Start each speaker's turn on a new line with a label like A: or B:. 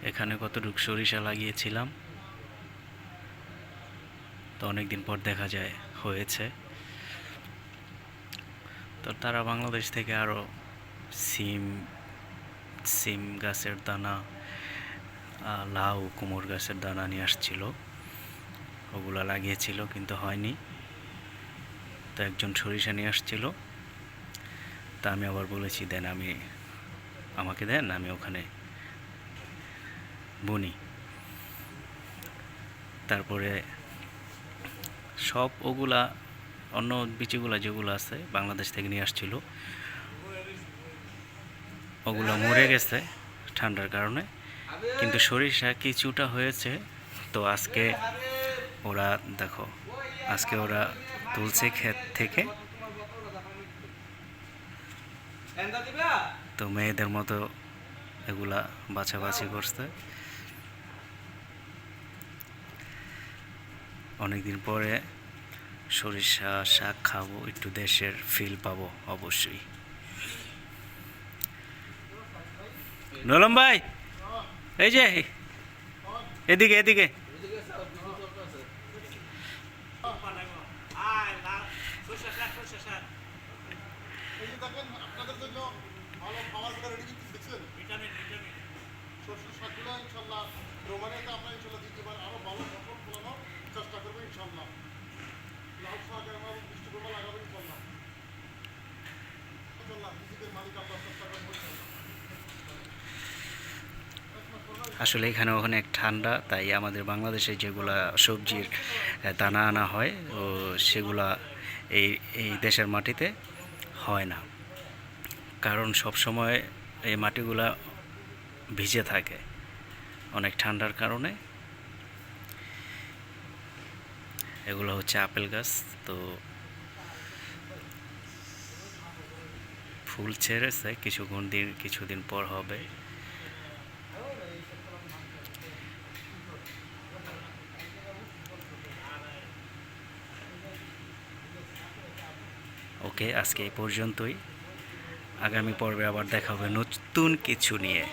A: এখানে কতটুকু সরিষা লাগিয়েছিলাম, তো অনেক দিন পর দেখা যায় হয়েছে। তো তারা বাংলাদেশ থেকে আরও সিম সিম গাছের দানা, লাউ কুমড় গাছের দানা নিয়ে আসছিল, ওগুলা লাগিয়েছিল কিন্তু হয়নি। তো একজন সরিষা নিয়ে আসছিল, তা আমি আবার বলেছি দেন, আমাকে দেন, আমি ওখানে বুনি। তারপরে সব ওগুলা অন্য বীজগুলা যেগুলো আছে বাংলাদেশ থেকে নিয়ে আসছিল, ওগুলো মরে গেছে ঠান্ডার কারণে, কিন্তু সরিষা কিছুটা হয়েছে। তো আজকে ওরা দেখো, আজকে ওরা তুলছে ক্ষেত থেকে, তো মেয়েদের মতো এগুলা বাছাবাছি করছে। অনেকদিন পরে সরিষা শাক খাবো, একটু দেশের ফিল পাবো অবশ্যই। নলম ভাই, এই যে এদিকে এদিকে,
B: আপনাদের জন্য ভালো খাবারগুলো রেডি কিন্তু দেখছেন সরষের শাকগুলো ইনশাল্লাহ রোমানিয়াতে আমরা ইনশাল্লাহ দ্বিতীয়বার আরো ভালো ফসল ফলানোর চেষ্টা করবো ইনশাল্লাহ। লাল শাক এবং বৃষ্টি করবো লাগাবো ইনশাল্লাহ। ইনশাল্লাহ নিজেদের মালিক আমরা চেষ্টা করবো ইনশাল্লাহ।
A: আসলে এখানে অনেক ঠান্ডা, তাই আমাদের বাংলাদেশে যেগুলা সবজির দানা আনা হয় ও সেগুলা এই এই দেশের মাটিতে হয় না, কারণ সব সময় এই মাটিগুলা ভিজে থাকে অনেক ঠান্ডার কারণে। এগুলো হচ্ছে আপেল গাছ, তো ফুল ছেড়েছে, কিছুদিন পর হবে। ওকে, আজকে এই পর্যন্তই। আগামী পর্বে আবার দেখা হবে নতুন কিছু নিয়ে।